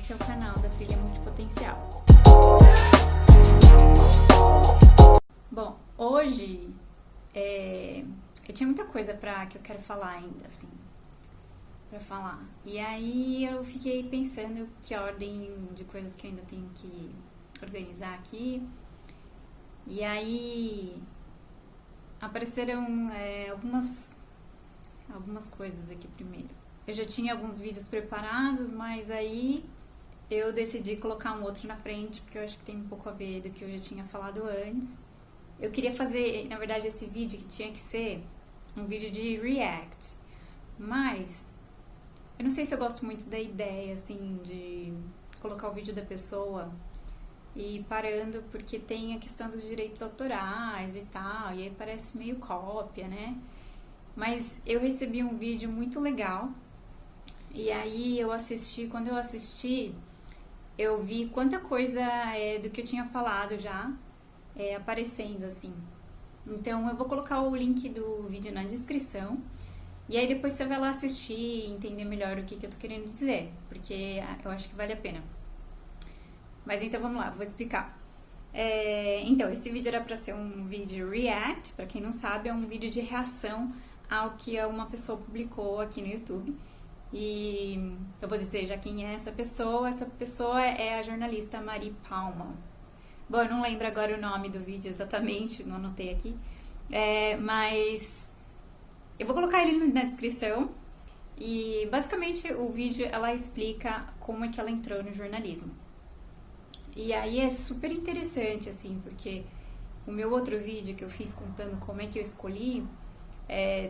esse é o canal da Trilha Multipotencial. Bom, hoje eu tinha muita coisa que eu quero falar ainda, assim, pra falar. E aí eu fiquei pensando que ordem de coisas que eu ainda tenho que organizar aqui. E aí apareceram algumas coisas aqui primeiro. Eu já tinha alguns vídeos preparados, mas aí eu decidi colocar um outro na frente, porque eu acho que tem um pouco a ver do que eu já tinha falado antes. Eu queria fazer, na verdade, esse vídeo que tinha que ser um vídeo de react, mas eu não sei se eu gosto muito da ideia, assim, de colocar o vídeo da pessoa e ir parando, porque tem a questão dos direitos autorais e tal, e aí parece meio cópia, né? Mas eu recebi um vídeo muito legal, e aí quando eu assisti, eu vi quanta coisa do que eu tinha falado já aparecendo, assim. Então eu vou colocar o link do vídeo na descrição, e aí depois você vai lá assistir e entender melhor o que eu tô querendo dizer, porque eu acho que vale a pena. Mas então vamos lá, vou explicar. Então, esse vídeo era pra ser um vídeo react, pra quem não sabe, é um vídeo de reação ao que uma pessoa publicou aqui no YouTube. E eu vou dizer já quem é essa pessoa. Essa pessoa é a jornalista Mari Palma. Bom, eu não lembro agora o nome do vídeo exatamente, não anotei aqui. Mas eu vou colocar ele na descrição. E basicamente o vídeo, ela explica como é que ela entrou no jornalismo. E aí é super interessante, assim, porque o meu outro vídeo que eu fiz contando como é que eu escolhi,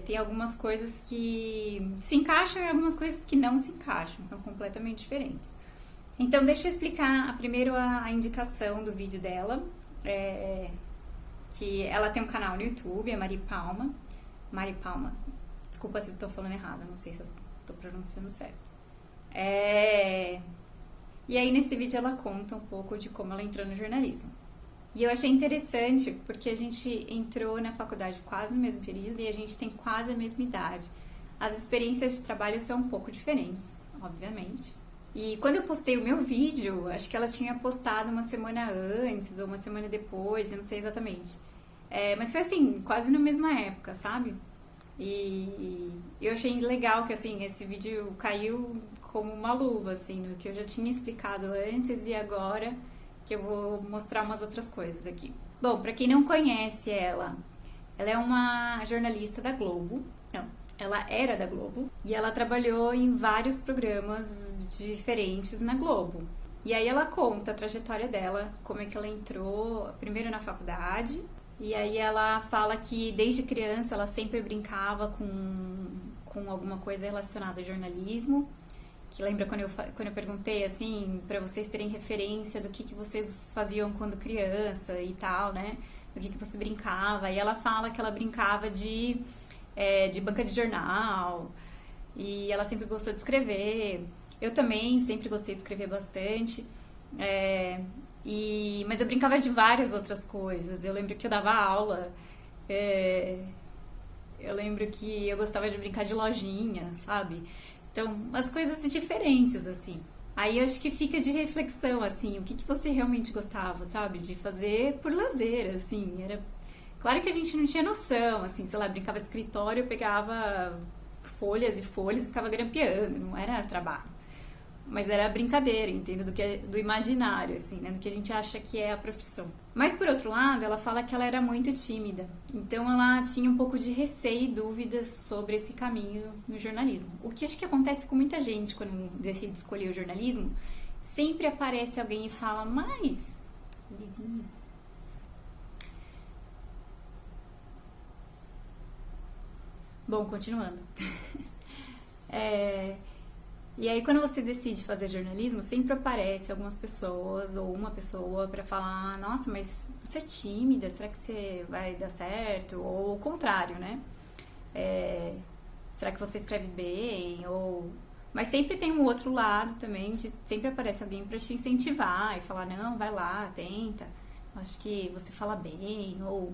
tem algumas coisas que se encaixam e algumas coisas que não se encaixam, são completamente diferentes. Então, deixa eu explicar primeiro a indicação do vídeo dela, que ela tem um canal no YouTube, é Mari Palma. Mari Palma, desculpa se eu tô falando errado, não sei se eu tô pronunciando certo. E aí, nesse vídeo, ela conta um pouco de como ela entrou no jornalismo. E eu achei interessante porque a gente entrou na faculdade quase no mesmo período e a gente tem quase a mesma idade. As experiências de trabalho são um pouco diferentes, obviamente. E quando eu postei o meu vídeo, acho que ela tinha postado uma semana antes ou uma semana depois, eu não sei exatamente. Mas foi assim, quase na mesma época, sabe? E eu achei legal que, assim, esse vídeo caiu como uma luva, assim, no que eu já tinha explicado antes e agora que eu vou mostrar umas outras coisas aqui. Bom, pra quem não conhece ela é uma jornalista da Globo. Não, ela era da Globo e ela trabalhou em vários programas diferentes na Globo. E aí ela conta a trajetória dela, como é que ela entrou primeiro na faculdade. E aí ela fala que desde criança ela sempre brincava com alguma coisa relacionada ao jornalismo. Que lembra quando eu perguntei, assim, pra vocês terem referência do que vocês faziam quando criança e tal, né? Do que você brincava. E ela fala que ela brincava de banca de jornal. E ela sempre gostou de escrever. Eu também sempre gostei de escrever bastante. Mas eu brincava de várias outras coisas. Eu lembro que eu dava aula. Eu lembro que eu gostava de brincar de lojinha, sabe? Então, umas coisas diferentes, assim. Aí eu acho que fica de reflexão, assim, o que você realmente gostava, sabe? De fazer por lazer, assim. Claro que a gente não tinha noção, assim, sei lá, brincava escritório, eu pegava folhas e folhas e ficava grampeando, não era trabalho. Mas era brincadeira, entendeu? Do imaginário, assim, né? Do que a gente acha que é a profissão. Mas, por outro lado, ela fala que ela era muito tímida. Então, ela tinha um pouco de receio e dúvidas sobre esse caminho no jornalismo. O que acho que acontece com muita gente quando decide escolher o jornalismo. Sempre aparece alguém e fala, mas... vizinho... Bom, continuando. E aí, quando você decide fazer jornalismo, sempre aparece algumas pessoas ou uma pessoa pra falar, nossa, mas você é tímida, será que você vai dar certo? Ou o contrário, né? Será que você escreve bem? Mas sempre tem um outro lado também, sempre aparece alguém pra te incentivar e falar, não, vai lá, tenta. Acho que você fala bem, ou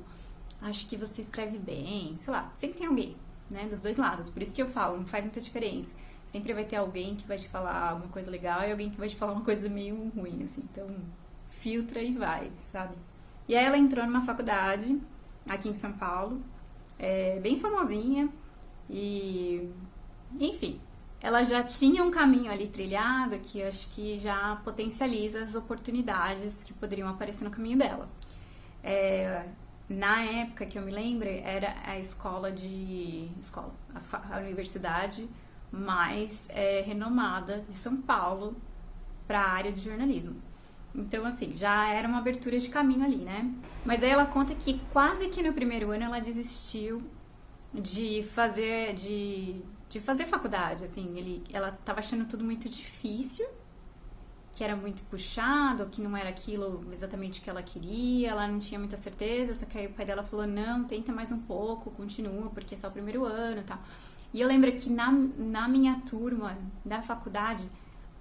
acho que você escreve bem, sei lá, sempre tem alguém, né, dos dois lados. Por isso que eu falo, não faz muita diferença sempre vai ter alguém que vai te falar alguma coisa legal e alguém que vai te falar uma coisa meio ruim, assim. Então, filtra e vai, sabe? E aí ela entrou numa faculdade aqui em São Paulo, bem famosinha, e enfim, ela já tinha um caminho ali trilhado que eu acho que já potencializa as oportunidades que poderiam aparecer no caminho dela. Na época que eu me lembro, era a a universidade mais renomada de São Paulo para a área de jornalismo. Então, assim, já era uma abertura de caminho ali, né? Mas aí ela conta que quase que no primeiro ano ela desistiu de fazer faculdade, assim, ela estava achando tudo muito difícil, que era muito puxado, que não era aquilo exatamente que ela queria, ela não tinha muita certeza, só que aí o pai dela falou, não, tenta mais um pouco, continua, porque é só o primeiro ano e tal. E eu lembro que na minha turma da faculdade,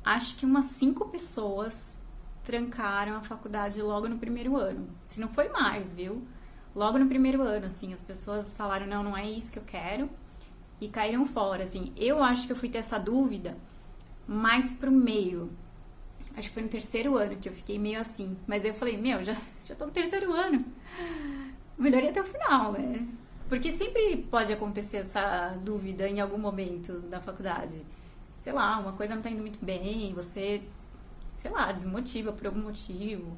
acho que umas 5 pessoas trancaram a faculdade logo no primeiro ano. Se não foi mais, viu? Logo no primeiro ano, assim, as pessoas falaram, não, não é isso que eu quero, e caíram fora, assim. Eu acho que eu fui ter essa dúvida mais pro meio. Acho que foi no terceiro ano que eu fiquei meio assim. Mas eu falei, já tô no terceiro ano. Melhor ir até o final, né? Porque sempre pode acontecer essa dúvida em algum momento da faculdade. Sei lá, uma coisa não tá indo muito bem, você, sei lá, desmotiva por algum motivo.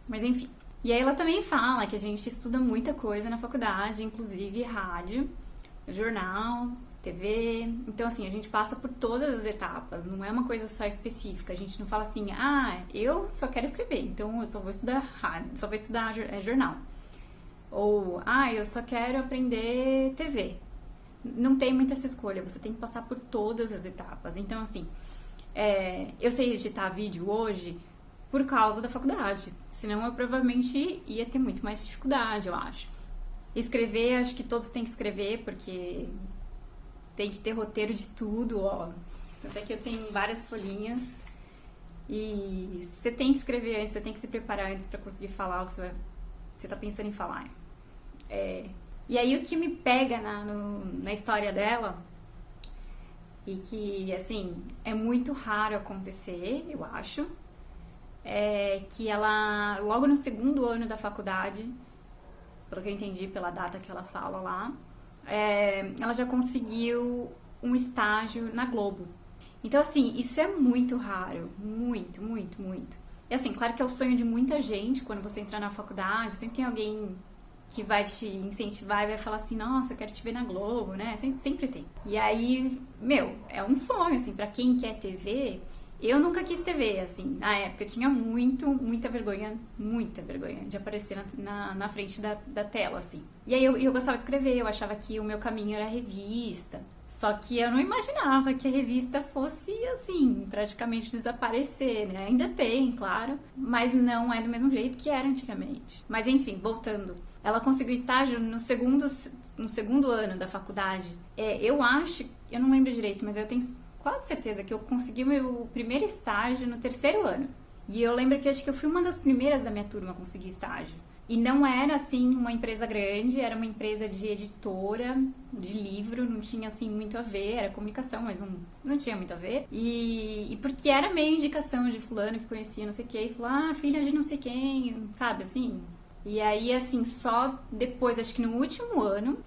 Mas enfim. E aí ela também fala que a gente estuda muita coisa na faculdade, inclusive rádio, jornal, TV. Então, assim, a gente passa por todas as etapas, não é uma coisa só específica. A gente não fala assim, eu só quero escrever, então eu só vou estudar rádio, só vou estudar jornal. Ou, eu só quero aprender TV. Não tem muita essa escolha, você tem que passar por todas as etapas. Então, assim, eu sei editar vídeo hoje por causa da faculdade, senão eu provavelmente ia ter muito mais dificuldade, eu acho. Escrever, acho que todos têm que escrever, porque tem que ter roteiro de tudo, ó. Até que eu tenho várias folhinhas e você tem que escrever antes, você tem que se preparar antes pra conseguir falar o que você tá pensando em falar. E aí o que me pega na história dela, e que, assim, é muito raro acontecer, eu acho, é que ela, logo no segundo ano da faculdade, pelo que eu entendi pela data que ela fala lá, ela já conseguiu um estágio na Globo. Então, assim, isso é muito raro. Muito, muito, muito. E assim, claro que é o sonho de muita gente quando você entrar na faculdade, sempre tem alguém que vai te incentivar e vai falar assim, nossa, eu quero te ver na Globo, né? Sempre tem. E aí, é um sonho, assim, pra quem quer TV. Eu nunca quis TV, assim, na época eu tinha muita vergonha de aparecer na frente da tela, assim. E aí eu gostava de escrever, eu achava que o meu caminho era revista. Só que eu não imaginava que a revista fosse, assim, praticamente desaparecer, né? Ainda tem, claro, mas não é do mesmo jeito que era antigamente. Mas enfim, voltando. Ela conseguiu estágio no segundo ano da faculdade. Eu acho, eu não lembro direito, mas eu tenho quase certeza que eu consegui meu primeiro estágio no terceiro ano. E eu lembro que acho que eu fui uma das primeiras da minha turma a conseguir estágio. E não era, assim, uma empresa grande, era uma empresa de editora, de livro, não tinha, assim, muito a ver, era comunicação, mas não tinha muito a ver. E porque era meio indicação de fulano que conhecia não sei quem, e falou, filha de não sei quem, sabe, assim. E aí, assim, só depois, acho que no último ano,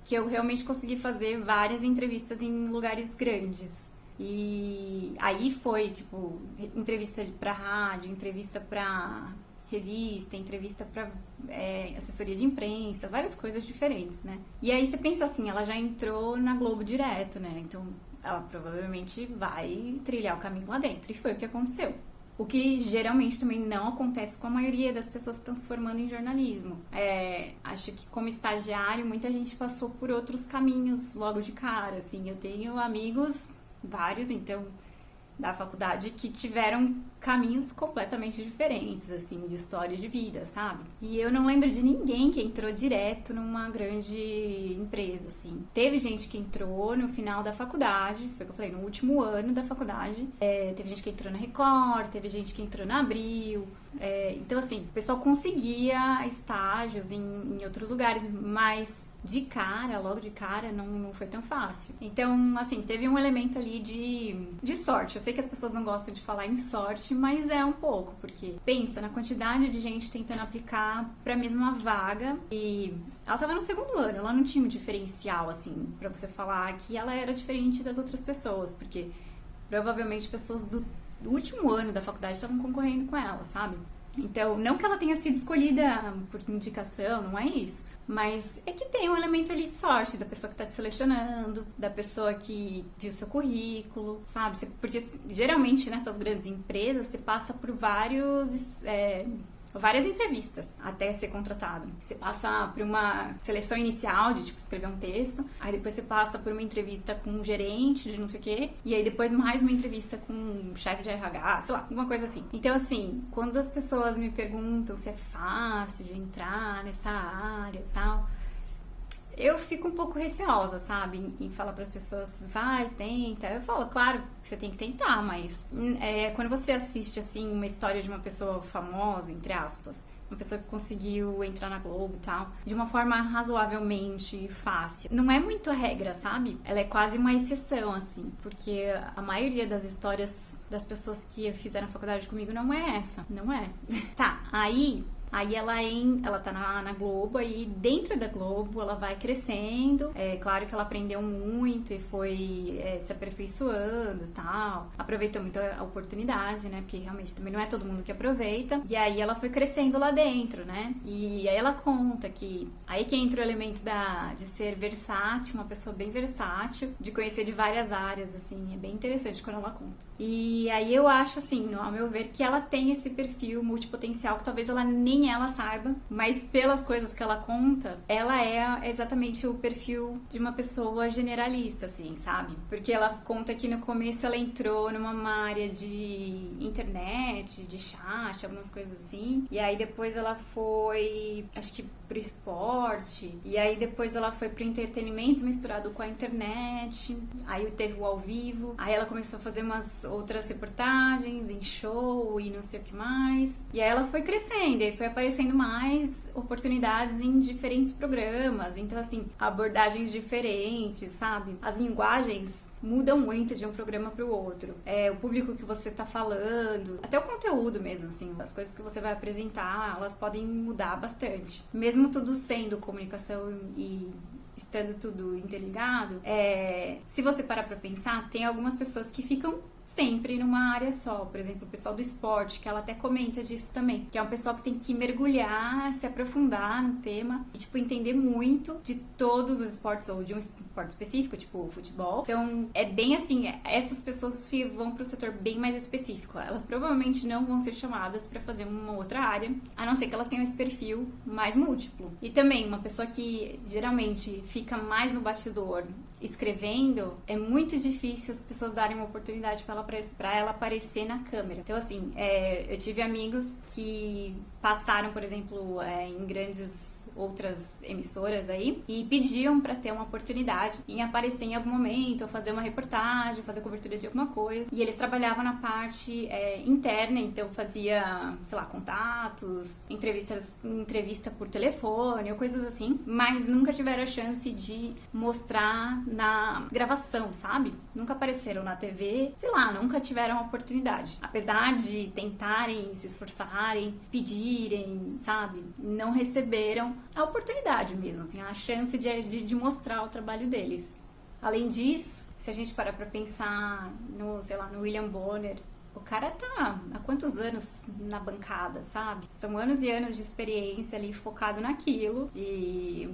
que eu realmente consegui fazer várias entrevistas em lugares grandes. E aí foi, tipo, entrevista pra rádio, entrevista pra revista, entrevista pra assessoria de imprensa, várias coisas diferentes, né? E aí você pensa assim, ela já entrou na Globo direto, né? Então ela provavelmente vai trilhar o caminho lá dentro. E foi o que aconteceu. O que geralmente também não acontece com a maioria das pessoas que estão se formando em jornalismo. Acho que como estagiário, muita gente passou por outros caminhos logo de cara, assim. Eu tenho amigos, vários, então, da faculdade, que tiveram caminhos completamente diferentes, assim, de história de vida, sabe? E eu não lembro de ninguém que entrou direto numa grande empresa, assim. Teve gente que entrou no final da faculdade, foi o que eu falei, no último ano da faculdade. Teve gente que entrou na Record, teve gente que entrou na Abril, Então, assim, o pessoal conseguia estágios em outros lugares, mas logo de cara, não foi tão fácil. Então, assim, teve um elemento ali de sorte. Eu sei que as pessoas não gostam de falar em sorte, mas é um pouco, porque pensa na quantidade de gente tentando aplicar pra mesma vaga e ela tava no segundo ano, ela não tinha um diferencial, assim, pra você falar que ela era diferente das outras pessoas, porque provavelmente pessoas do último ano da faculdade estavam concorrendo com ela, sabe? Então, não que ela tenha sido escolhida por indicação, não é isso. Mas é que tem um elemento ali de sorte, da pessoa que tá te selecionando, da pessoa que viu seu currículo, sabe? Porque geralmente nessas grandes empresas você passa por várias entrevistas até ser contratado. Você passa por uma seleção inicial de, tipo, escrever um texto, aí depois você passa por uma entrevista com um gerente de não sei o quê, e aí depois mais uma entrevista com um chefe de RH, sei lá, alguma coisa assim. Então, assim, quando as pessoas me perguntam se é fácil de entrar nessa área e tal, eu fico um pouco receosa, sabe, em falar para as pessoas, vai, tenta. Eu falo, claro, você tem que tentar, mas quando você assiste, assim, uma história de uma pessoa famosa, entre aspas, uma pessoa que conseguiu entrar na Globo e tal, de uma forma razoavelmente fácil. Não é muito a regra, sabe? Ela é quase uma exceção, assim, porque a maioria das histórias das pessoas que fizeram a faculdade comigo não é essa, não é. Tá, Aí ela tá na Globo, aí dentro da Globo ela vai crescendo. É claro que ela aprendeu muito e foi se aperfeiçoando e tal. Aproveitou muito a oportunidade, né? Porque realmente também não é todo mundo que aproveita. E aí ela foi crescendo lá dentro, né? E aí ela conta que aí que entra o elemento de ser versátil, uma pessoa bem versátil, de conhecer de várias áreas, assim. É bem interessante quando ela conta. E aí eu acho, assim, ao meu ver, que ela tem esse perfil multipotencial que talvez ela nem ela saiba, mas pelas coisas que ela conta, ela é exatamente o perfil de uma pessoa generalista, assim, sabe? Porque ela conta que no começo ela entrou numa área de internet, de chat, algumas coisas assim, e aí depois ela foi, acho que pro esporte, e aí depois ela foi pro entretenimento misturado com a internet, aí teve o ao vivo, aí ela começou a fazer umas outras reportagens em show e não sei o que mais, e aí ela foi crescendo, e foi aparecendo mais oportunidades em diferentes programas, então assim, abordagens diferentes, sabe? As linguagens mudam muito de um programa pro outro, o público que você tá falando, até o conteúdo mesmo, assim, as coisas que você vai apresentar, elas podem mudar bastante, mesmo tudo sendo comunicação e estando tudo interligado, se você parar pra pensar, tem algumas pessoas que ficam sempre numa área só. Por exemplo, o pessoal do esporte, que ela até comenta disso também, que é um pessoal que tem que mergulhar, se aprofundar no tema e, tipo, entender muito de todos os esportes ou de um esporte específico, tipo o futebol. Então, é bem assim, essas pessoas vão pro setor bem mais específico. Elas provavelmente não vão ser chamadas pra fazer uma outra área, a não ser que elas tenham esse perfil mais múltiplo. E também, uma pessoa que geralmente fica mais no bastidor escrevendo, é muito difícil as pessoas darem uma oportunidade pra ela aparecer na câmera. Então, assim, eu tive amigos que passaram, por exemplo, em grandes outras emissoras aí e pediam pra ter uma oportunidade em aparecer em algum momento, ou fazer uma reportagem, fazer cobertura de alguma coisa. E eles trabalhavam na parte interna, então fazia, sei lá, contatos, entrevista por telefone ou coisas assim, mas nunca tiveram a chance de mostrar na gravação, sabe? Nunca apareceram na TV, sei lá, nunca tiveram a oportunidade. Apesar de tentarem, se esforçarem, pedirem, sabe? Não receberam a oportunidade mesmo, assim, a chance de mostrar o trabalho deles. Além disso, se a gente parar pra pensar no William Bonner, o cara tá há quantos anos na bancada, sabe? São anos e anos de experiência ali focado naquilo e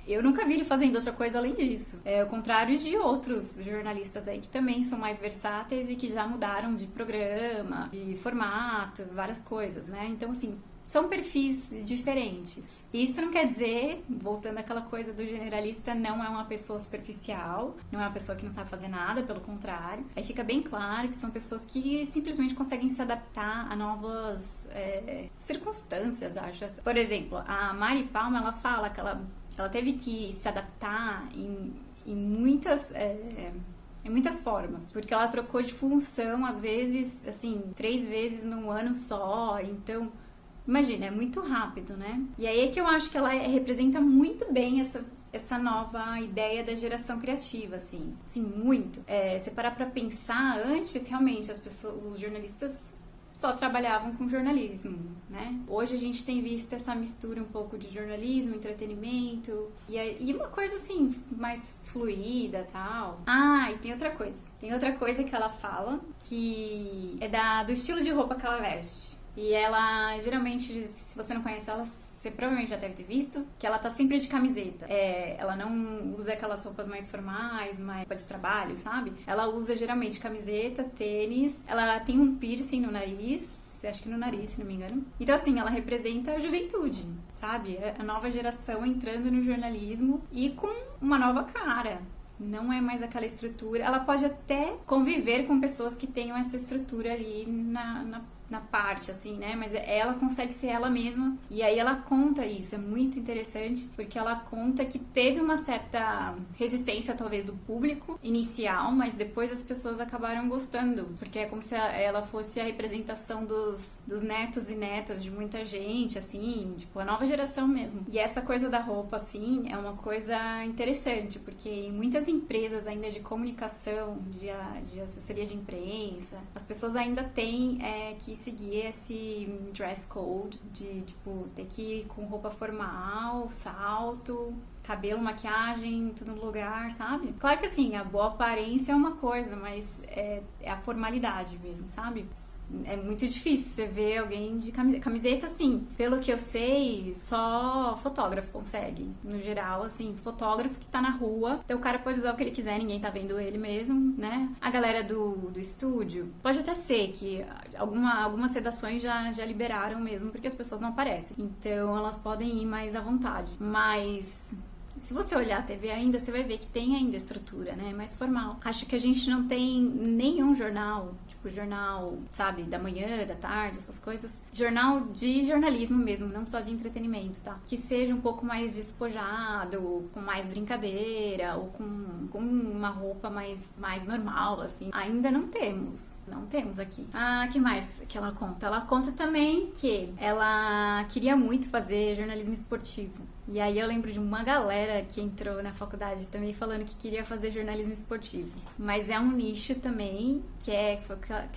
eu nunca vi ele fazendo outra coisa além disso. Ao contrário de outros jornalistas aí que também são mais versáteis e que já mudaram de programa, de formato, várias coisas, né? Então, assim, são perfis diferentes. Isso não quer dizer, voltando àquela coisa do generalista, não é uma pessoa superficial, não é uma pessoa que não sabe fazer nada, pelo contrário. Aí fica bem claro que são pessoas que simplesmente conseguem se adaptar a novas circunstâncias, acho. Por exemplo, a Mari Palma, ela fala que ela teve que se adaptar em muitas em muitas formas, porque ela trocou de função, às vezes, assim, 3 vezes num ano só, então, imagina, é muito rápido, né? E aí é que eu acho que ela representa muito bem essa nova ideia da geração criativa, assim, muito. Se parar pra pensar, antes, realmente, os jornalistas só trabalhavam com jornalismo, né? Hoje a gente tem visto essa mistura um pouco de jornalismo, entretenimento e uma coisa assim, mais fluida e tal. E tem outra coisa. Tem outra coisa que ela fala, que é do estilo de roupa que ela veste. E ela, geralmente, se você não conhece ela, você provavelmente já deve ter visto, que ela tá sempre de camiseta. Ela não usa aquelas roupas mais formais, mais roupa de trabalho, sabe? Ela usa geralmente camiseta, tênis, ela tem um piercing no nariz, acho que no nariz, se não me engano. Então, assim, ela representa a juventude, sabe? A nova geração entrando no jornalismo e com uma nova cara. Não é mais aquela estrutura. Ela pode até conviver com pessoas que tenham essa estrutura ali na parte, assim, né? Mas ela consegue ser ela mesma. E aí ela conta isso. É muito interessante, porque ela conta que teve uma certa resistência, talvez, do público inicial, mas depois as pessoas acabaram gostando. Porque é como se ela fosse a representação dos netos e netas de muita gente, assim, tipo, a nova geração mesmo. E essa coisa da roupa, assim, é uma coisa interessante, porque em muitas empresas ainda de comunicação, de assessoria de imprensa, as pessoas ainda têm que seguir esse dress code de, tipo, ter que ir com roupa formal, salto, cabelo, maquiagem, tudo no lugar, sabe? Claro que assim, a boa aparência é uma coisa, mas é a formalidade mesmo, sabe? É muito difícil você ver alguém de camiseta, assim, pelo que eu sei, só fotógrafo consegue. No geral, assim, fotógrafo que tá na rua, então o cara pode usar o que ele quiser, ninguém tá vendo ele mesmo, né? A galera do estúdio, pode até ser que algumas redações já liberaram mesmo, porque as pessoas não aparecem. Então elas podem ir mais à vontade. Mas se você olhar a TV ainda, você vai ver que tem ainda estrutura, né? Mais formal. Acho que a gente não tem nenhum jornal, tipo jornal, sabe, da manhã, da tarde, essas coisas. Jornal de jornalismo mesmo, não só de entretenimento, tá? Que seja um pouco mais despojado, com mais brincadeira, ou com uma roupa mais normal, assim. Ainda não temos. Não temos aqui. Que mais que ela conta? Ela conta também que ela queria muito fazer jornalismo esportivo. E aí eu lembro de uma galera que entrou na faculdade também falando que queria fazer jornalismo esportivo. Mas é um nicho também que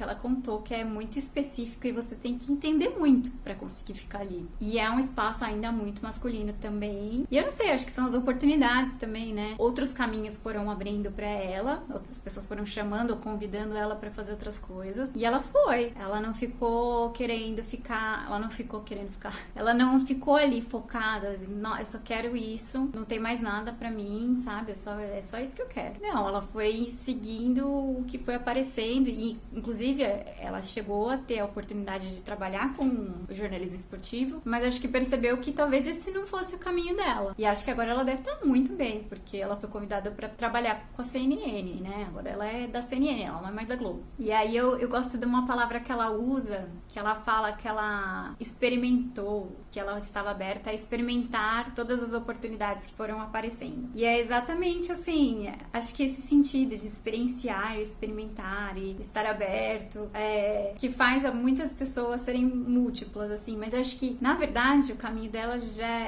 ela contou que é muito específico e você tem que entender muito pra conseguir ficar ali. E é um espaço ainda muito masculino também. E eu não sei, acho que são as oportunidades também, né? Outros caminhos foram abrindo pra ela, outras pessoas foram chamando ou convidando ela pra fazer outras coisas. E ela foi. Ela não ficou querendo ficar. Ela não ficou ali focada. Assim, não, eu só quero isso. Não tem mais nada pra mim, sabe? É só isso que eu quero. Não, ela foi seguindo o que foi aparecendo. E, inclusive, ela chegou a ter a oportunidade de trabalhar com o jornalismo esportivo. Mas acho que percebeu que talvez esse não fosse o caminho dela. E acho que agora ela deve estar muito bem. Porque ela foi convidada pra trabalhar com a CNN, né? Agora ela é da CNN, ela não é mais da Globo. E aí eu gosto de uma palavra que ela usa, que ela fala que ela experimentou, que ela estava aberta a experimentar todas as oportunidades que foram aparecendo. E é exatamente assim, acho que esse sentido de experienciar, experimentar e estar aberto, que faz muitas pessoas serem múltiplas, assim, mas eu acho que, na verdade, o caminho dela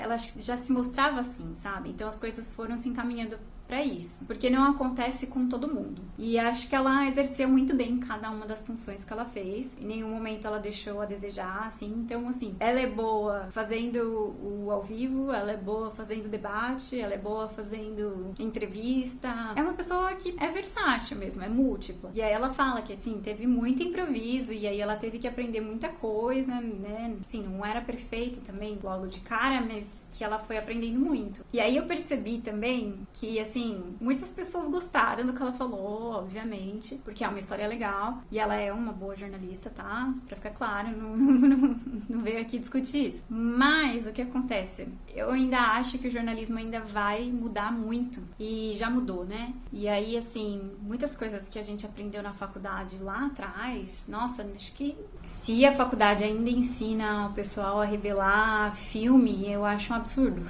ela já se mostrava assim, sabe? Então as coisas foram se encaminhando pra isso, porque não acontece com todo mundo. E acho que ela exerceu muito bem cada uma das funções que ela fez. Em nenhum momento ela deixou a desejar, assim. Então, assim, ela é boa fazendo o ao vivo, ela é boa fazendo debate, ela é boa fazendo entrevista. É uma pessoa que é versátil mesmo, é múltipla. E aí ela fala que, assim, teve muito improviso e aí ela teve que aprender muita coisa, né? Assim, não era perfeito também logo de cara, mas que ela foi aprendendo muito. E aí eu percebi também que, assim, muitas pessoas gostaram do que ela falou, obviamente, porque é uma história legal e ela é uma boa jornalista, tá? Pra ficar claro, não veio aqui discutir isso. Mas o que acontece? Eu ainda acho que o jornalismo ainda vai mudar muito e já mudou, né? E aí, assim, muitas coisas que a gente aprendeu na faculdade lá atrás, nossa, acho que se a faculdade ainda ensina o pessoal a revelar filme, eu acho um absurdo.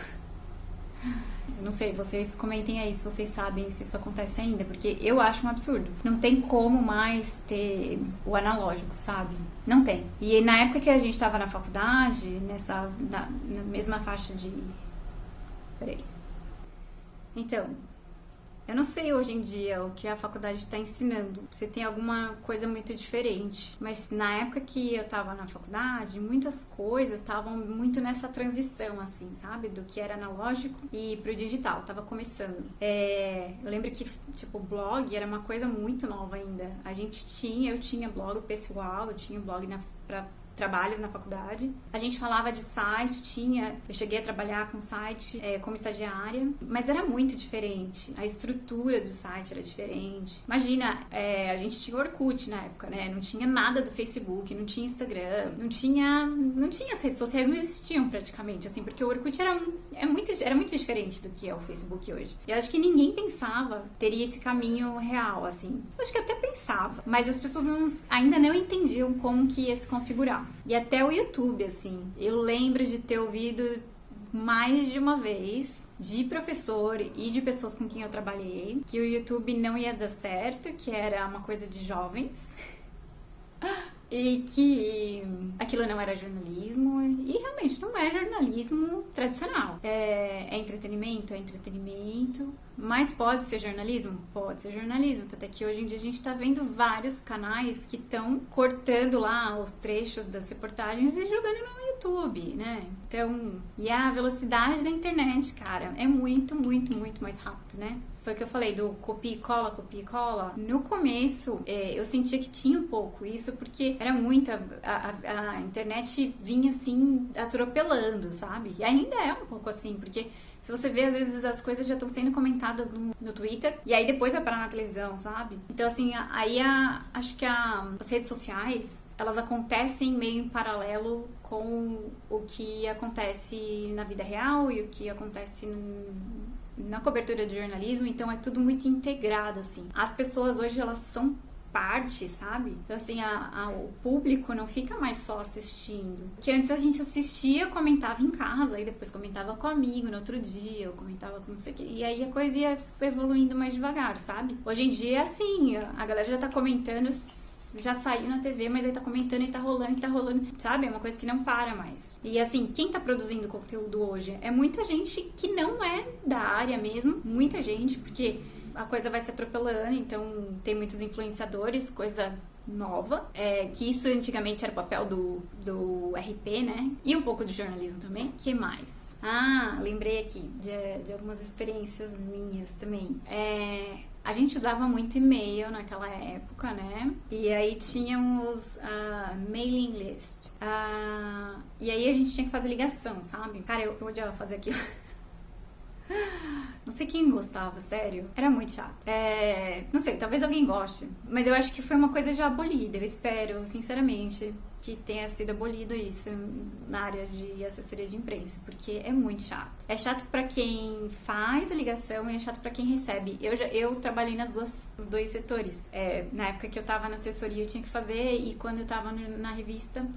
Eu não sei, vocês comentem aí se vocês sabem se isso acontece ainda, porque eu acho um absurdo. Não tem como mais ter o analógico, sabe? Não tem. E na época que a gente tava na faculdade, na mesma faixa de... Peraí. Então, eu não sei hoje em dia o que a faculdade está ensinando. Você tem alguma coisa muito diferente. Mas na época que eu tava na faculdade, muitas coisas estavam muito nessa transição, assim, sabe? Do que era analógico e pro digital. Tava começando. Eu lembro que, tipo, blog era uma coisa muito nova ainda. Eu tinha blog pessoal, eu tinha blog pra trabalhos na faculdade. A gente falava de site, eu cheguei a trabalhar com site como estagiária, mas era muito diferente. A estrutura do site era diferente. Imagina, a gente tinha Orkut na época, né? Não tinha nada do Facebook, não tinha Instagram, não tinha as redes sociais, não existiam praticamente, assim, porque o Orkut era muito diferente do que é o Facebook hoje. Eu acho que ninguém teria esse caminho real, assim. Eu acho que até pensava, mas as pessoas ainda não entendiam como que ia se configurar. E até o YouTube, assim, eu lembro de ter ouvido mais de uma vez de professor e de pessoas com quem eu trabalhei que o YouTube não ia dar certo, que era uma coisa de jovens e que aquilo não era jornalismo, e realmente não é jornalismo tradicional. É entretenimento, mas pode ser jornalismo? Pode ser jornalismo, até que hoje em dia a gente tá vendo vários canais que estão cortando lá os trechos das reportagens e jogando no YouTube, né? Então, e a velocidade da internet, cara, é muito, muito, muito mais rápido, né? Foi o que eu falei do copia e cola. No começo, eu sentia que tinha um pouco isso, porque era muito... A internet vinha, assim, atropelando, sabe? E ainda é um pouco assim, porque se você vê, às vezes, as coisas já estão sendo comentadas no Twitter, e aí depois vai parar na televisão, sabe? Então, assim, acho que as redes sociais, elas acontecem meio em paralelo com o que acontece na vida real e o que acontece na cobertura de jornalismo, então é tudo muito integrado, assim. As pessoas hoje, elas são parte, sabe? Então, assim, o público não fica mais só assistindo. Porque antes a gente assistia, comentava em casa, aí depois comentava com amigo no outro dia, eu comentava com não sei o que, e aí a coisa ia evoluindo mais devagar, sabe? Hoje em dia é assim, a galera já tá comentando, já saiu na TV, mas aí tá comentando e tá rolando, sabe? É uma coisa que não para mais. E assim, quem tá produzindo conteúdo hoje é muita gente que não é da área mesmo, muita gente, porque a coisa vai se atropelando, então tem muitos influenciadores, coisa nova, que isso antigamente era o papel do RP, né? E um pouco de jornalismo também. Que mais? Lembrei aqui de algumas experiências minhas também. A gente usava muito e-mail naquela época, né? E aí tínhamos mailing list. E aí a gente tinha que fazer ligação, sabe? Cara, eu odiava fazer aquilo. Não sei quem gostava, sério. Era muito chato. Não sei, talvez alguém goste. Mas eu acho que foi uma coisa já abolida. Eu espero, sinceramente, que tenha sido abolido isso na área de assessoria de imprensa. Porque é muito chato. É chato pra quem faz a ligação e é chato pra quem recebe. Eu trabalhei nos dois setores. Na época que eu tava na assessoria, eu tinha que fazer. E quando eu tava na revista,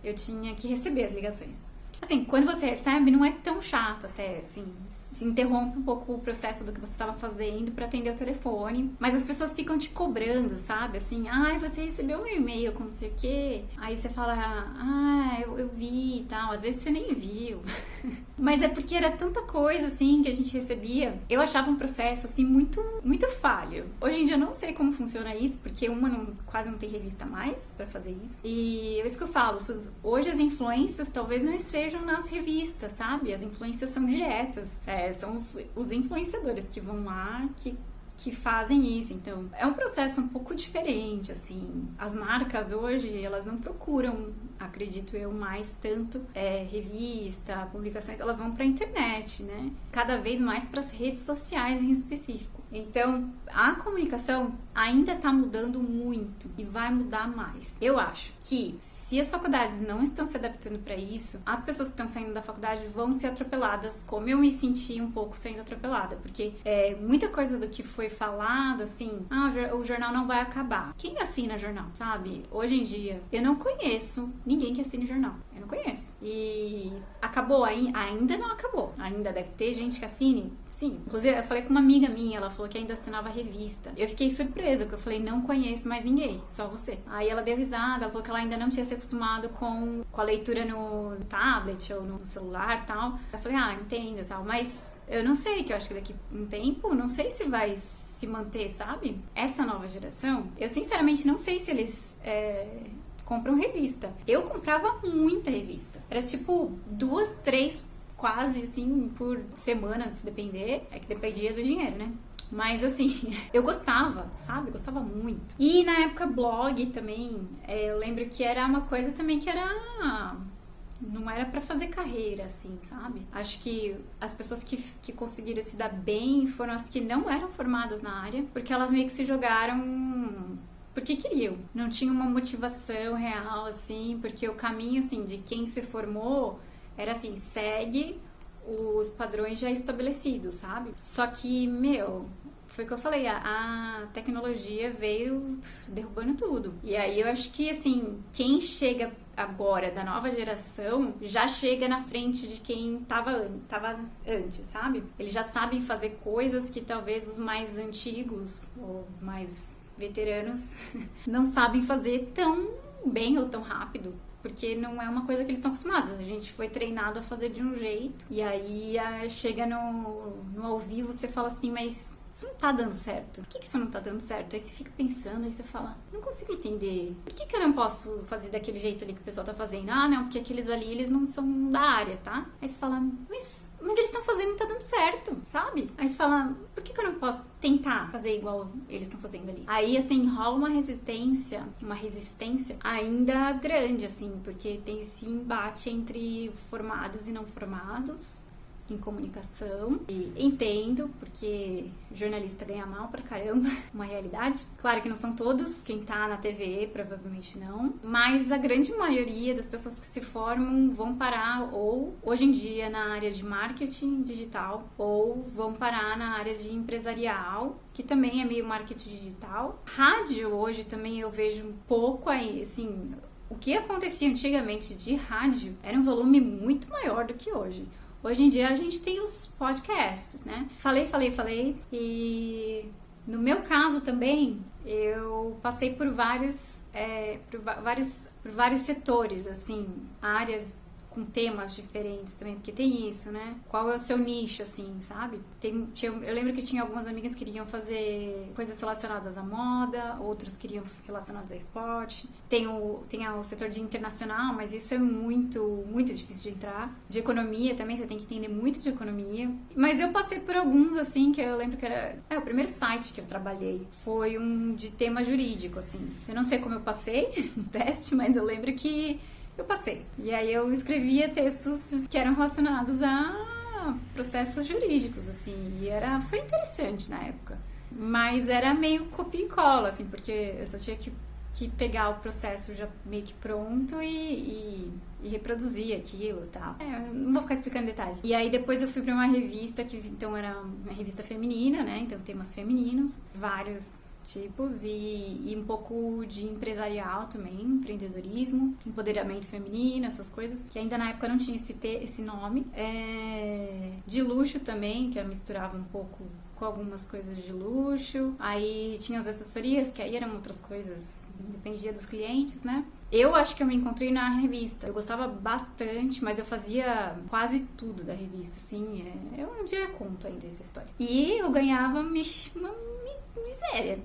eu tinha que receber as ligações. Assim, quando você recebe, não é tão chato até, assim, se interrompe um pouco o processo do que você estava fazendo para atender o telefone, mas as pessoas ficam te cobrando, sabe? Assim, você recebeu um e-mail com não sei o quê, aí você fala, eu vi e tal, às vezes você nem viu, mas é porque era tanta coisa, assim, que a gente recebia, eu achava um processo, assim, muito, muito falho. Hoje em dia eu não sei como funciona isso, porque quase não tem revista mais para fazer isso, e é isso que eu falo, hoje as influências talvez não sejam nas revistas, sabe? As influências são diretas. São os influenciadores que vão lá, que fazem isso. Então, é um processo um pouco diferente, assim. As marcas hoje, elas não procuram, acredito eu, mais tanto revista, publicações, elas vão pra internet, né? Cada vez mais para as redes sociais em específico. Então, a comunicação ainda tá mudando muito e vai mudar mais. Eu acho que se as faculdades não estão se adaptando para isso, as pessoas que estão saindo da faculdade vão ser atropeladas, como eu me senti um pouco sendo atropelada, porque muita coisa do que foi falado, assim, o jornal não vai acabar. Quem assina jornal, sabe? Hoje em dia, eu não conheço ninguém que assine jornal. Eu não conheço. E acabou? Ainda não acabou. Ainda deve ter gente que assine? Sim, inclusive eu falei com uma amiga minha, ela falou que ainda assinava revista. Eu fiquei surpresa, porque eu falei, não conheço mais ninguém, só você. Aí ela deu risada, ela falou que ela ainda não tinha se acostumado com a leitura no tablet ou no celular e tal. Eu falei, entendo e tal, mas eu não sei, que eu acho que daqui a um tempo, não sei se vai se manter, sabe? Essa nova geração, eu sinceramente não sei se eles compram revista. Eu comprava muita revista. Era tipo 2, 3 quase, assim, por semana, se depender. É que dependia do dinheiro, né? Mas, assim, eu gostava, sabe? Eu gostava muito. E, na época, blog também. Eu lembro que era uma coisa também que era... Não era pra fazer carreira, assim, sabe? Acho que as pessoas que conseguiram se dar bem foram as que não eram formadas na área. Porque elas meio que se jogaram... porque queriam. Não tinha uma motivação real, assim. Porque o caminho, assim, de quem se formou... era assim, segue os padrões já estabelecidos, sabe? Só que, foi o que eu falei, a tecnologia veio derrubando tudo. E aí eu acho que, assim, quem chega agora da nova geração já chega na frente de quem tava antes, sabe? Eles já sabem fazer coisas que talvez os mais antigos ou os mais veteranos não sabem fazer tão bem ou tão rápido. Porque não é uma coisa que eles estão acostumados. A gente foi treinado a fazer de um jeito. E aí chega no ao vivo, você fala assim, mas isso não tá dando certo. Por que isso não tá dando certo? Aí você fica pensando, aí você fala, não consigo entender. Por que eu não posso fazer daquele jeito ali que o pessoal tá fazendo? Não, porque aqueles ali, eles não são da área, tá? Aí você fala, mas eles estão fazendo e não tá dando certo, sabe? Aí você fala, por que eu não posso tentar fazer igual eles estão fazendo ali? Aí, assim, rola uma resistência ainda grande, assim, porque tem esse embate entre formados e não formados em comunicação. E entendo, porque jornalista ganha mal pra caramba, uma realidade. Claro que não são todos, quem tá na TV provavelmente não, mas a grande maioria das pessoas que se formam vão parar ou hoje em dia na área de marketing digital ou vão parar na área de empresarial, que também é meio marketing digital. Rádio hoje também eu vejo um pouco aí, assim, o que acontecia antigamente de rádio era um volume muito maior do que hoje. Hoje em dia a gente tem os podcasts, né? Falei. E no meu caso também, eu passei por vários setores, assim, áreas com temas diferentes também, porque tem isso, né? Qual é o seu nicho, assim, sabe? Eu lembro que tinha algumas amigas que queriam fazer coisas relacionadas à moda, outras queriam relacionadas a esporte. Tem o setor de internacional, mas isso é muito, muito difícil de entrar. De economia também, você tem que entender muito de economia. Mas eu passei por alguns, assim, que eu lembro que era... o primeiro site que eu trabalhei foi um de tema jurídico, assim. Eu não sei como eu passei no teste, mas eu lembro que eu passei. E aí eu escrevia textos que eram relacionados a processos jurídicos, assim, e foi interessante na época. Mas era meio copia e cola, assim, porque eu só tinha que pegar o processo já meio que pronto e reproduzir aquilo e tal. Eu não vou ficar explicando detalhes. E aí depois eu fui pra uma revista que, então, era uma revista feminina, né, então temas femininos, vários tipos e um pouco de empresarial também, empreendedorismo, empoderamento feminino, essas coisas, que ainda na época não tinha esse nome. De luxo também, que eu misturava um pouco com algumas coisas de luxo. Aí tinha as assessorias, que aí eram outras coisas, dependia dos clientes, né? Eu acho que eu me encontrei na revista. Eu gostava bastante, mas eu fazia quase tudo da revista, assim. Eu um dia conto ainda essa história. E eu ganhava uma miséria.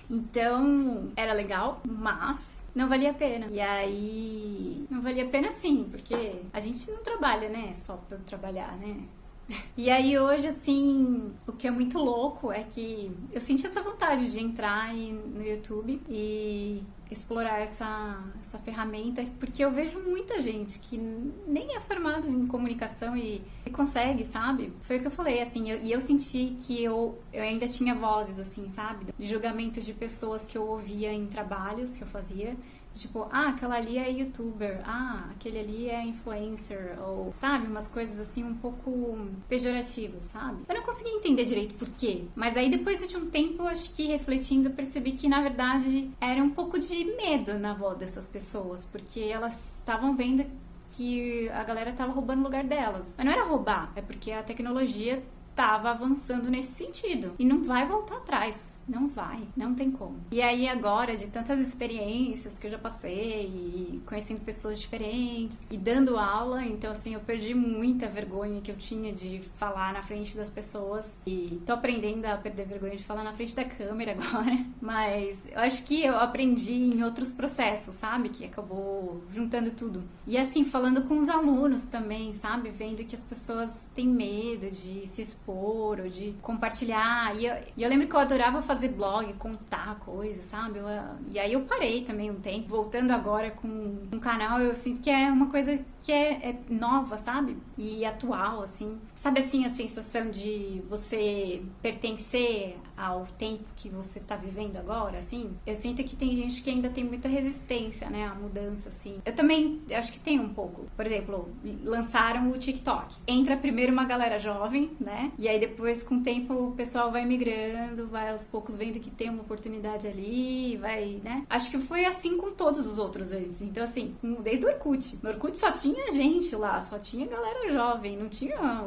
Então, era legal, mas não valia a pena. E aí, não valia a pena sim, porque a gente não trabalha, né, só pra trabalhar, né? E aí hoje, assim, o que é muito louco é que eu senti essa vontade de entrar no YouTube e explorar essa ferramenta, porque eu vejo muita gente que nem é formado em comunicação e consegue, sabe? Foi o que eu falei, assim, e eu senti que eu ainda tinha vozes, assim, sabe? De julgamentos de pessoas que eu ouvia em trabalhos que eu fazia. Tipo, aquela ali é youtuber, aquele ali é influencer, ou, sabe, umas coisas assim um pouco pejorativas, sabe? Eu não consegui entender direito por quê, mas aí depois de um tempo, eu acho que refletindo, eu percebi que na verdade era um pouco de medo na voz dessas pessoas, porque elas estavam vendo que a galera tava roubando o lugar delas. Mas não era roubar, é porque a tecnologia tava avançando nesse sentido. E não vai voltar atrás. Não vai, não tem como. E aí agora, de tantas experiências que eu já passei, e conhecendo pessoas diferentes, e dando aula, então assim, eu perdi muita vergonha que eu tinha de falar na frente das pessoas. E tô aprendendo a perder vergonha de falar na frente da câmera agora. Mas eu acho que eu aprendi em outros processos, sabe? Que acabou juntando tudo. E assim, falando com os alunos também, sabe? Vendo que as pessoas têm medo de se expor ou de compartilhar. E eu lembro que eu adorava fazer blog, contar coisas, sabe? E aí eu parei também um tempo. Voltando agora com um canal, eu sinto que é uma coisa que é nova, sabe? E atual, assim. Sabe assim, a sensação de você pertencer ao tempo que você tá vivendo agora, assim? Eu sinto que tem gente que ainda tem muita resistência, né? À mudança, assim. Eu também acho que tem um pouco. Por exemplo, lançaram o TikTok. Entra primeiro uma galera jovem, né? E aí depois, com o tempo, o pessoal vai migrando, vai aos poucos vendo que tem uma oportunidade ali, vai, né? Acho que foi assim com todos os outros antes. Então, assim, desde o Orkut. No Orkut só tinha gente lá, só tinha galera jovem, não tinha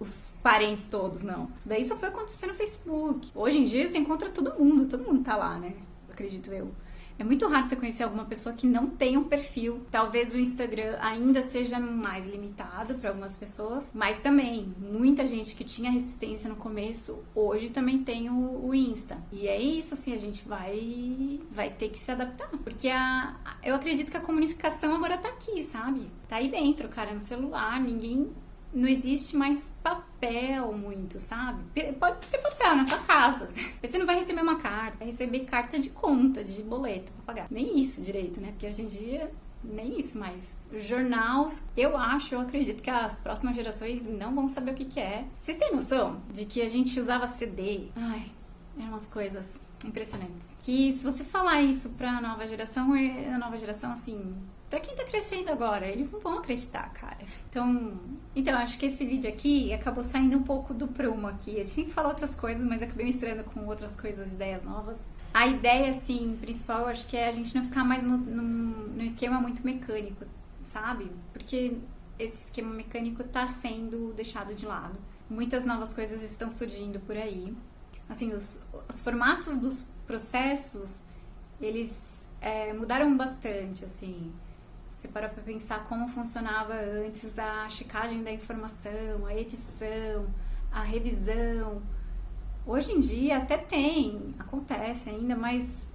os parentes todos, não. Isso daí só foi acontecer no Facebook. Hoje em dia você encontra todo mundo tá lá, né? Acredito eu. É muito raro você conhecer alguma pessoa que não tem um perfil. Talvez o Instagram ainda seja mais limitado para algumas pessoas, mas também muita gente que tinha resistência no começo, hoje também tem o Insta. E é isso, assim, a gente vai ter que se adaptar, porque eu acredito que a comunicação agora tá aqui, sabe? Tá aí dentro, cara, no celular, não existe mais papel muito, sabe? Pode ter papel na sua casa. Você não vai receber uma carta, vai receber carta de conta, de boleto pra pagar. Nem isso direito, né? Porque hoje em dia, nem isso mais. Jornal, eu acredito que as próximas gerações não vão saber o que é. Vocês têm noção de que a gente usava CD? Ai, eram umas coisas impressionantes. Que se você falar isso pra nova geração, a nova geração, assim... Pra quem tá crescendo agora, eles não vão acreditar, cara. Então acho que esse vídeo aqui acabou saindo um pouco do prumo aqui. A gente tinha que falar outras coisas, mas acabei misturando com outras coisas, ideias novas. A ideia, assim, principal, acho que é a gente não ficar mais num esquema muito mecânico, sabe? Porque esse esquema mecânico tá sendo deixado de lado. Muitas novas coisas estão surgindo por aí. Assim, os formatos dos processos, eles mudaram bastante, assim. Você para pra pensar como funcionava antes a checagem da informação, a edição, a revisão. Hoje em dia até acontece ainda, mas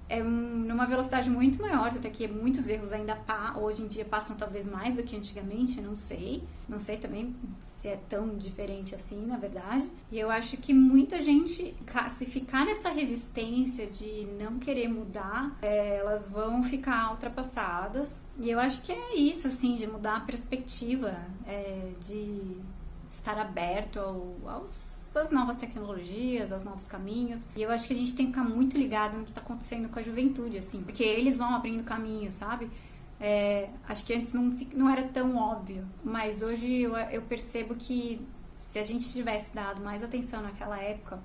é numa velocidade muito maior, até que muitos erros ainda hoje em dia passam talvez mais do que antigamente, não sei. Não sei também se é tão diferente assim, na verdade. E eu acho que muita gente, se ficar nessa resistência de não querer mudar, elas vão ficar ultrapassadas. E eu acho que é isso, assim, de mudar a perspectiva, de estar aberto às novas tecnologias, aos novos caminhos. E eu acho que a gente tem que ficar muito ligado no que está acontecendo com a juventude, assim, porque eles vão abrindo caminho, sabe? Acho que antes não era tão óbvio, mas hoje eu percebo que se a gente tivesse dado mais atenção naquela época,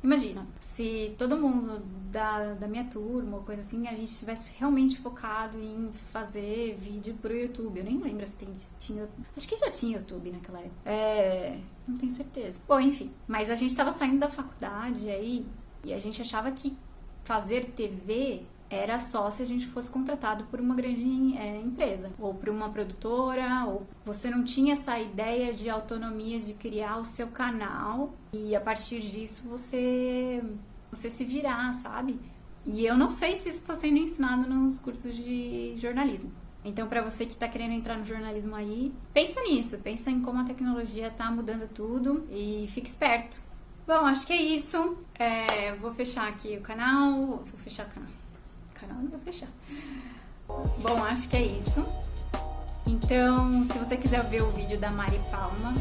imagina, se todo mundo da minha turma ou coisa assim, a gente tivesse realmente focado em fazer vídeo pro YouTube. Eu nem lembro se tinha... Acho que já tinha YouTube naquela época. Não tenho certeza. Bom, enfim. Mas a gente tava saindo da faculdade aí e a gente achava que fazer TV era só se a gente fosse contratado por uma grande empresa, ou por uma produtora, ou você não tinha essa ideia de autonomia de criar o seu canal e a partir disso você se virar, sabe? E eu não sei se isso está sendo ensinado nos cursos de jornalismo. Então, para você que está querendo entrar no jornalismo aí, pensa nisso, pensa em como a tecnologia está mudando tudo e fique esperto. Bom, acho que é isso. Vou fechar aqui o canal. Vou fechar o canal. Não vou fechar. Bom, acho que é isso. Então, se você quiser ver o vídeo da Mari Palma,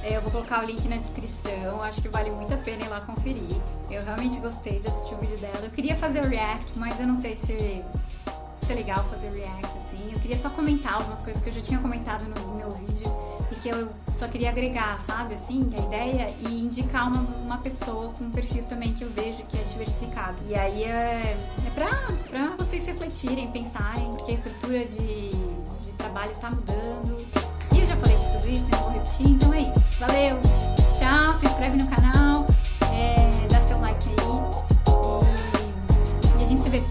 eu vou colocar o link na descrição. Acho que vale muito a pena ir lá conferir. Eu realmente gostei de assistir o vídeo dela. Eu queria fazer o react, mas eu não sei se é legal fazer react, assim. Eu queria só comentar algumas coisas que eu já tinha comentado no meu vídeo e que eu só queria agregar, sabe, assim, a ideia e indicar uma pessoa com um perfil também que eu vejo que é diversificado. E aí é pra vocês refletirem, pensarem, porque a estrutura de trabalho tá mudando. E eu já falei de tudo isso, eu não vou repetir, então é isso. Valeu, tchau, se inscreve no canal, dá seu like aí e a gente se vê.